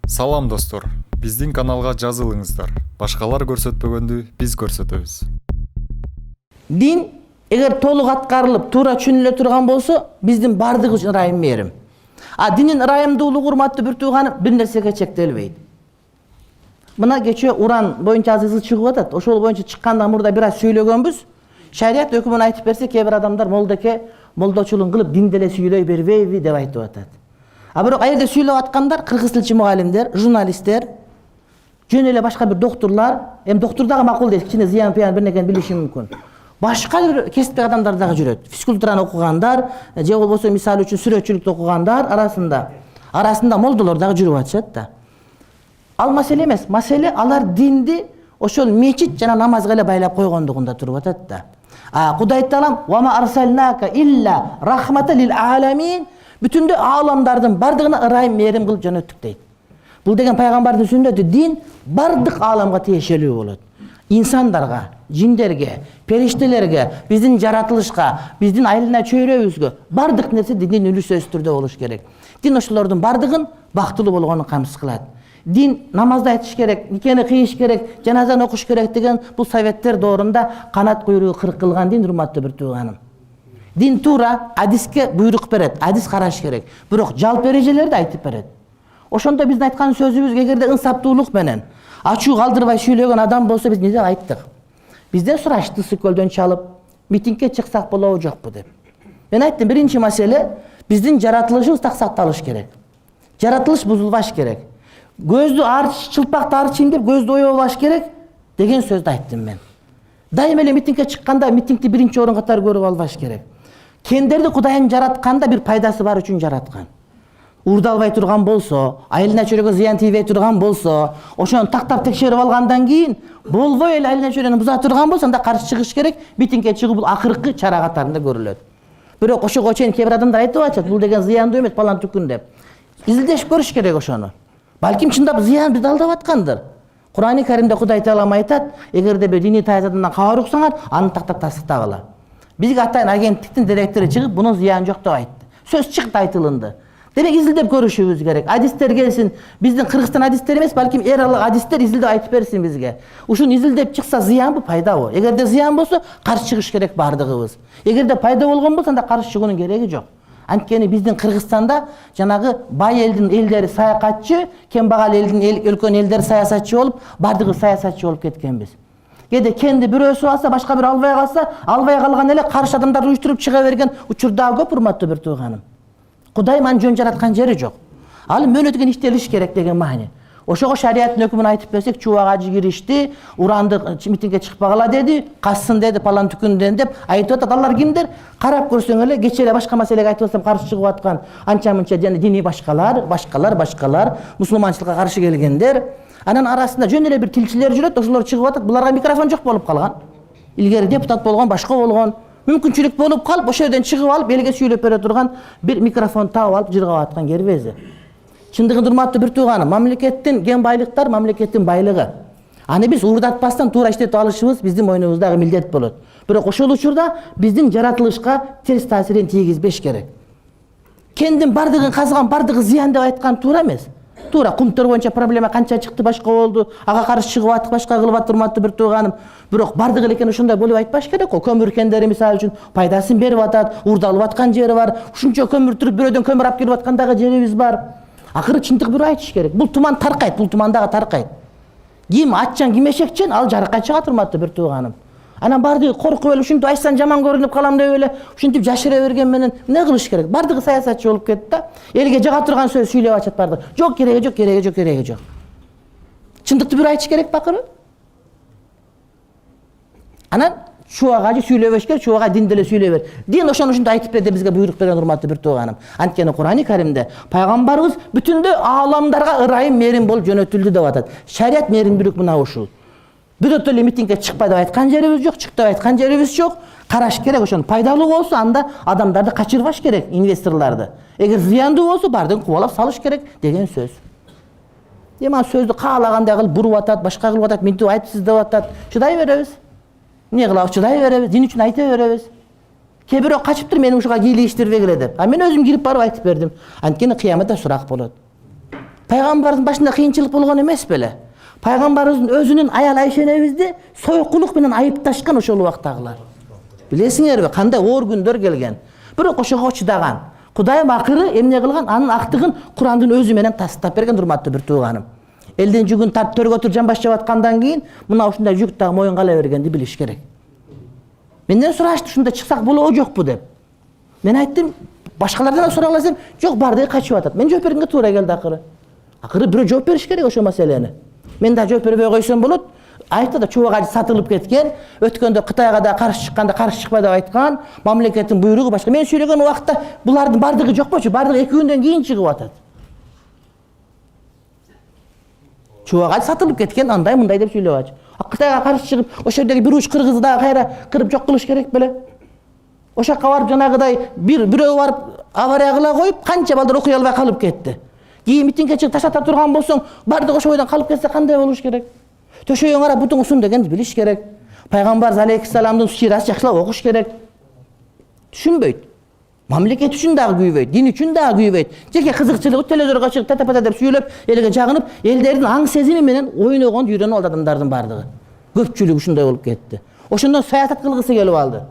Салам достор, биздин каналга жазылыңыздар. Башкалар көрсөтпөгөндү биз көрсөтөбүз. Дин эгер толук аткарылып, туура түшүнүлө турган болсо, биздин бардыгы ырайым мээрим. А динин ырайымдуулугу, урматтуу бир тууганым, бир нерсеге чектелбейт. Мына кечээ уран боюнча азыр чыгып атат. Ошол боюнча чыккандан мурда бир аз сүйлөгөнбүз. Шарият өкүмүн айтып берсе, кээ бир адамдар молдоке молдочулук кылып дин деле сүйлөй бербейби деп айтып атат. А бирок ал жерде сүйлөп аткандар кыргыз тилчи мугалимдер, журналисттер, жөн эле башка бир доктурлар, эми доктур дагы макул дейт, кичине зыян пыян бир нерсени билиши мүмкүн. Башка бир кесиптеги адамдар дагы жүрөт. Физкультураны окугандар, же болбосо мисалы үчүн сүрөтчүлүктү окугандар арасында молдолор дагы жүрүп атышат да. Ал маселе эмес, маселе алар динди ошол мечит жана намазга эле байлап койгондугунда туруп атат да. Кудай Таалам "Ва ма арсалнака илля рахматан лил аламин" бүтүндө ааламдардын бардыгына ырайым мээрим кылып жөнөттүк дейт. Бул деген пайгамбардын сүннөтү. Дин бардык ааламга тиешелүү болот. Инсандарга, жиндерге, периштелерге, биздин жаратылышка, биздин айылына чөйрөбүзгө бардык нерсе диндин үлүсү түрдө болуш керек. Дин ошолордун бардыгын бактылуу болгонун камсыз кылат. Дин намазды айтыш керек, никени кыйыш керек, жаназаны окуш керек деген бул советтер доорунда канат куйругу кырк кылган дин, урматтуу бир тууганым. Дин туура адиске буйрук берет, адис караш керек. Бирок жалпы эрежелерди айтып берет. Ошондо биздин айткан сөзүбүз эгерде ынсаптуулук менен ачуу калтырбай сүйлөгөн адам болсо, биз эмне айттык? Бизден сурашты сыкөлдөн чалып, митингге чыксак болобу жокпу деп. Мен айттым, биринчи маселе биздин жаратылышыбыз так сакталыш керек. Жаратылыш бузулбаш керек. Көздү арч, чылпакты арчайын деп көздү оёбаш керек деген сөздү айттым мен. Дайыма эле митингге чыкканда митингди биринчи орун катары көрүп албаш керек. Кендерди Кудайым жаратканда бир пайдасы бар үчүн жараткан. Уурдалбай турган болсо, айылына чөйрөгө зыян тийбей турган болсо, ошону тактап текшерип алгандан кийин болбой эле айылына чөйрөнү буза турган болсо, анда каршы чыгыш керек. Митингге чыгуу бул акыркы чара катарында көрүлөт. Бирок ошого чейин кээ бир адамдар айтып атышат, бул деген зыяндуу эмес, балан түкүн деп. Изилдешип көрүш керек ошону. Балким чындап зыян бизди алдап аткандыр. Кур'ани Каримде Кудай Таалам айтат, эгерде бир диний таязадан кабар уксаңар, аны тактап тастагыла. Бизге атайын агенттиктин директору чыгып, бунун зыяны жок деп айтты. Сөз чыкты, айтылынды. Демек изилдеп көрүшүбүз керек. Адистер келсин, биздин Кыргызстан адистери эмес, балким эр алык адистер изилдеп айтып берсин бизге. Ушуну изилдеп чыкса зыянбы, пайдабы? Эгерде зыян болсо, каршы чыгыш керек бардыгыбыз. Эгерде пайда болгон болсо, анда каршы чыгуунун кереги жок. Анткени биздин Кыргызстанда жанагы бай элдин элдери саякатчы, кембагал элдин өлкөнүн элдери саясатчы болуп, бардыгы саясатчы болуп кеткенбиз. Кээде кенди бирөөсү алса, башка бир албай калган эле каршы адамдарды уюштуруп чыга берген учурдар көп, урматтуу бир тууганым. Кудай маны жөн жараткан жери жок. Ал мөөнөтүгө иштелиш керек деген маани. Ошого шариаттын өкүмүн айтып берсек, чубак ажы киришти, уранды митингге чыкпагыла деди, кассын деди, палан түкүндөн деп айтып атат. Алар кимдер? Карап көрсөң эле, кечээ эле башка маселеге айтып атсам, каршы чыгып аткан анча-мынча жана диний башкалар, мусулманчылыкка каршы келгендер. Анын арасында жөн эле бир тилчилер жүрөт, ошолор чыгып атат. Буларга микрофон жок болуп калган. Илгери депутат болгон, башка болгон, мүмкүнчүлүк болуп калып, ошол жерден чыгып алып, элге сүйлөп бере турган бир микрофон таап алып жыргап аткан кербези. Чындыгында урматтуу бир тууганым, мамлекеттин кен байлыктар мамлекеттин байлыгы. Аны биз уурдатпастан туура иштетип алышыбыз биздин мойнубуздагы милдет болот. Бирок ошол учурда биздин жаратылышка терс таасирин тийгизбеш керек. Кендин бардыгын казган, бардыгы зыян деп айткан туура эмес. Туура кумтөр боюнча проблема канча чыкты, башка болду, ага каршы чыгып аттык, башка кылып аттыр, урматтуу бир тууганым. Бирок бардыгы эле экен ошондой болуп айтпаш керек го. Көмүр кендери мисалы үчүн пайдасын берип атат, уурдалып аткан жери бар. Ушунча көмүр түрүп бирөөдөн көмүр алып келип аткандагы жерибиз бар. Акыры чындык бирөө айтыш керек. Бул туман таркайт, бул тумандагы таркайт. Ким атчан, ким эшекчен, ал жарыкка чыгат, урматтуу бир тууганым. Анан бардыгы коркуп эле, ушинтип айтсам жаман көрүнүп калам деп эле, ушинтип жашыра берген менен эмне кылыш керек? Бардыгы саясатчы болуп кетти да. Элге жага турган сөз сүйлөп атышат бардыгы. Жок, кереги жок. Чындыкты бирөө айтыш керек бакыры. Анан чубак ажы сүйлөбөш керек, чубак дин деле сүйлөй бер. Дин ошону ушинтип айтып бер деп бизге буйрук берген, урматтуу бир тууганым. Анткени Кур'ани Каримде пайгамбарыбыз бүтүндө ааламдарга ырайым мээрим болуп жөнөтүлдү деп атат. Шарият мээримдүүлүк мына ушул. Бирөөтө эле митингге чыкпа деп айткан жерибиз жок, чык деп айткан жерибиз жок. Караш керек ошону. Пайдалуу болсо, анда адамдарды качырбаш керек, инвесторлорду. Эгер зыяндуу болсо, бардыгын кубалап салыш керек деген сөз. Эми сөздү каалагандай кылып буруп атат, башка кылып атат, мынтип айтыпсыз деп атат. Чыдай беребиз. Эмне кылабыз? Чыдай беребиз. Дин үчүн айта беребиз. Кээ бирөө качыптыр, мени ушуга кийлигиштирбегиле деп. А мен өзүм кирип барып айтып бердим. Анткени кыяматта сурак болот. Пайгамбардын башында кыйынчылык болгон эмес беле? Пайгамбарыбыздын өзүнүн аял Айша энебизди союкулук менен айыпташкан ошол убактагылар. Билесиңерби, кандай оор күндөр келген. Бирок ошого чыдаган. Кудайым акыры эмне кылган? Анын актыгын Курандын өзү менен тастап берген, урматтуу бир тууганым. Элдин жүгүн тартып төргө туруп жамбаш жап аткандан кийин мына ушундай жүк дагы моюнга ала бергенди билиш керек. Менден сурашты, ушунда чыксак болобу жокпу деп. Мен айттым, башкалардан сурагыла десем, жок, бардыгы качып атат. Мен жооп бергенге туура келди акыры. Акыры бирөө жооп бериш керек ошол маселени. Мен да жооп бербей койсом болот. Айтты да чубак ажы сатылып кеткен. Өткөндө Кытайга да каршы чыкканда каршы чыкпай деп айткан. Мамлекеттин буйругу башка. Мен сүйлөгөн убакта булардын бардыгы жокпочу, бардыгы 2 күндөн кийин чыгып атат. Чубак ажы сатылып кеткен, андай мындай деп сүйлөп ачы. Кытайга каршы чыгып, ошол жердеги бир уч кыргызды дагы кайра кырып жок кылыш керек беле? Ошол жака барып жанагыдай бирөө барып авария кыла коюп, канча балдар окуй албай калып кетти. Кийин митингге чыгып таштата турган болсоң, бардыгы ошол бойдон калып кетсе кандай болуш керек? Төшөйүң ара бутуң усун дегенди билиш керек. Пайгамбар алейхиссаламдын сирасын жакшылап окуш керек. Түшүнбөйт. Мамлекет үчүн дагы күйбөйт, дин үчүн дагы күйбөйт. Жеке кызыкчылыгы телевизорго чыгып тата-пата деп сүйлөп, элге жагынып, элдердин аң сезими менен ойногонду үйрөнүп алды адамдардын бардыгы. Көпчүлүгү ушундай болуп кетти. Ошондон саясат кылгысы келип алды.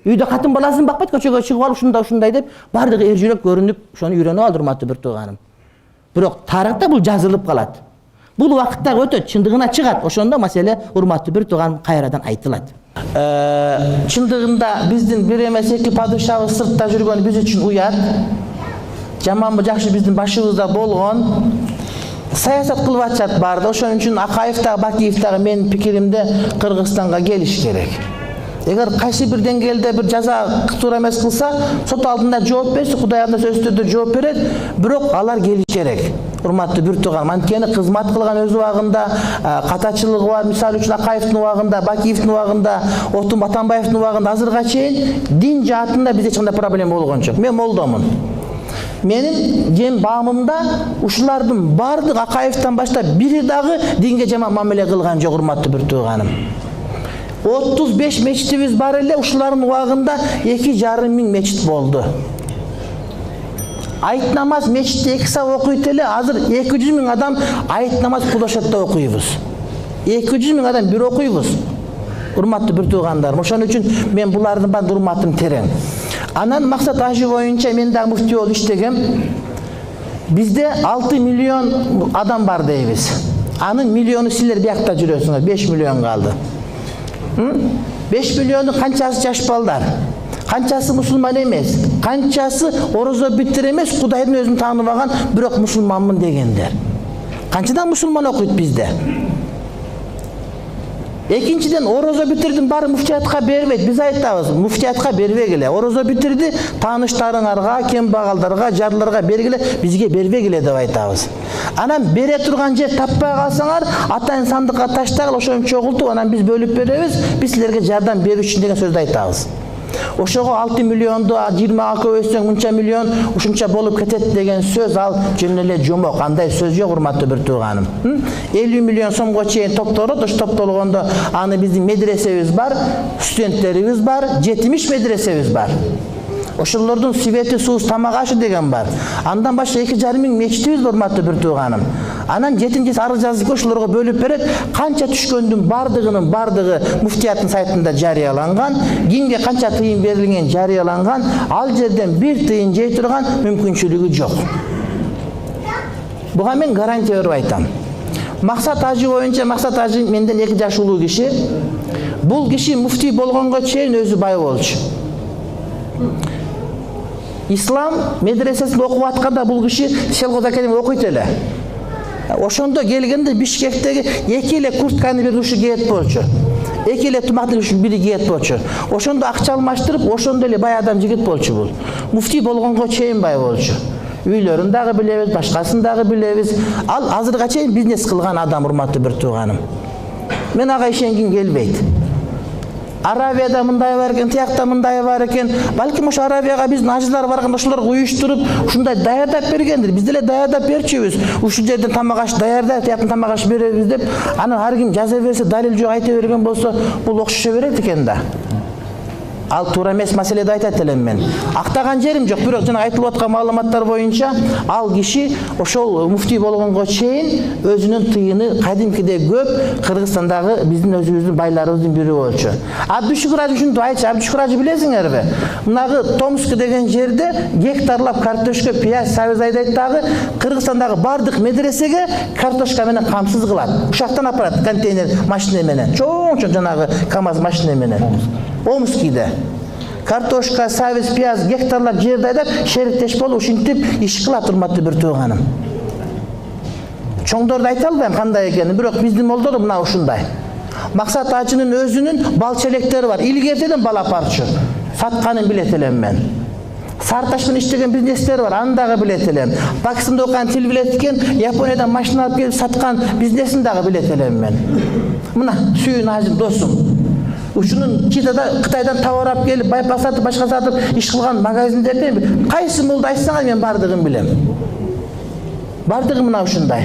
Үйдө катын баласын бакпайт, көчөгө чыгып алып ушундай деп бардыгы эр жүрөк көрүнүп, ошону үйрөнүп алды, урматтуу бир тууганым. Бирок тарыхта бул жазылып калат. Бул убакытта өтөт, чындыгына чыгат. Ошондо маселе, урматтуу бир тууган, кайрадан айтылат. Чындыгында биздин бир эмес эки падышабыз сыртта жүргөн биз үчүн уят. Жаманбы жакшы биздин башыбызда болгон. Саясат кылып атышат барды. Ошон үчүн Акаев дагы, Бакиев дагы менин пикиримде Кыргызстанга келиш керек. Эгер кайсы бир деңгээлде бир жаза туура эмес кылса, сот алдында жооп берсе, Кудай алдында сөзсүздө жооп берет, бирок алар келиш керек. Урматтуу бир тууган, анткени кызмат кылган өз убагында катачылыгы бар. Мисалы үчүн Акаевдин убагында, Бакиевдин убагында, Отун Батанбаевдин убагында азырга чейин дин жаатында бизде эч кандай проблема болгон жок. Мен молдомун. Менин жем баамымда ушулардын бардык Акаевден баштап бири дагы динге жаман мамиле кылган жок, урматтуу бир тууганым. 35 мечитибиз бар эле, ушулардын убагында 2,5 миң мечит болду. Айт намаз мечитте 2 саат окуйт эле, азыр 200 миң адам айт намаз кулашатта окуйбуз. 200 миң адам бир окуйбуз. Урматтуу бир туугандарым, ошон үчүн мен булардын баардык урматым терең. Анан максат ажы боюнча мен дагы муфти болуп иштегем. Бизде 6 миллион адам бар дейбиз. Анын миллиону силер биякта жүрөсүңөр, 5 миллион калды. 5 миллиону канчасы жаш балдар? Канчасы мусулман эмес? Канчасы орозо битир эмес, Кудайдын өзүн тааныбаган, бирок мусулманмын дегендер? Канчадан мусулман окуйт бизде? Экинчиден, орозо битирдин баары муфтиятка бербейт. Биз айтабыз, муфтиятка бербегиле. Орозо битирди тааныштарыңарга, кембагалдарга, жарларга бергиле, бизге бербегиле деп айтабыз. Анан бере турган жер таппай калсаңар, атайын сандыкка таштагыл, ошону чогултуп, анан биз бөлүп беребиз, биз силерге жардам берүү үчүн деген сөздү айтабыз. Ошого 6 миллионду 20 көбөйтсөң мынча миллион ушунча болуп кетет деген сөз ал жөн эле жомок, андай сөз жок, урматтуу бир тууганым. 50 миллион сомго чейин топтолот, ош топтолгондо аны биздин медресебиз бар, студенттерибиз бар, 70 медресебиз бар. Ошолордун свети, суус, тамак ашы деген бар. Андан башка 2,5 миң мечитибиз бар, урматтуу бир тууганым. Анан 7-ci арыз жазып ошолорго бөлүп берет. Канча түшкөндүн бардыгы муфтияттын сайтында жарыяланган, кимге канча тыйын берилген жарыяланган, ал жерден бир тыйын жей турган мүмкүнчүлүгү жок. Буга мен гарантия берип айтам. Максат ажы боюнча, Максат ажы менден 2 жаш улуу киши. Бул киши муфти болгонго чейин өзү бай болчу. Ислам медресесинде окуп атканда бул киши Селгоз академияда окуйт эле. Ошондо келгенде Бишкектеги 2 эле куртканы бир ушу кийет болчу. 2 эле тумакты ушу бири кийет болчу. Ошондо акча алмаштырып, ошондо эле бай адам жигит болчу бул. Муфти болгонго чейин бай болчу. Үйлөрүн дагы билебиз, башкасын дагы билебиз. Ал азырга чейин бизнес кылган адам, урматтуу бир тууганым. Мен ага ишенгим келбейт. Аравияда мындай бар экен, тиякта мындай бар экен. Балким ошо Аравияга биздин ажылар барганда ошолорго уюштуруп, ушундай даярдап бергендир. Биз деле даярдап берчүбүз. Ушул жерден тамак аш даярдап, тияктан тамак аш беребиз деп, анан ар ким жаза берсе, далил жок айта берген болсо, бул окшошо берет экен да. Ал туура эмес маселеди айтат элем мен. Актаган жерим жок, бирок жана айтылып аткан маалыматтар боюнча ал киши ошол муфтий болгонго чейин өзүнүн тыйыны кадимкидей көп Кыргызстандагы биздин өзүбүздүн байларыбыздын бири болчу. Абдушукур ажы ушинтип айтчу, Абдушукур ажы билесиңерби? Мынагы Томск деген жерде гектарлап картошка, пияз, сабыз айдайт дагы Кыргызстандагы бардык медресеге картошка менен камсыз кылат. Ушактан апарат контейнер машина менен. Чоң жанагы КАМАЗ машина менен. Омскийде картошка, сабыз, пияз гектарлап жерди айдап, шериктеш болуп ушинтип иш кылат, урматтуу бир тууганым. Чоңдорду айта албайм кандай экенин, бирок биздин молдор мына ушундай. Максат ажынын өзүнүн бал челектери бар. Илгертеден бал апарчу. Сатканын билет элем мен. Сарташ менен иштеген бизнестер бар, аны дагы билет элем. Пакистанда окуган тил билет экен, Япониядан машина алып келип саткан бизнесин дагы билет элем мен. Мына сүйүн ажым досум. Ушунун Кытайдан товар алып келип, байпак сатып, башка сатып иш кылган магазиндерден кайсы молду айтсаңар мен бардыгын билем. Бардыгы мына ушундай.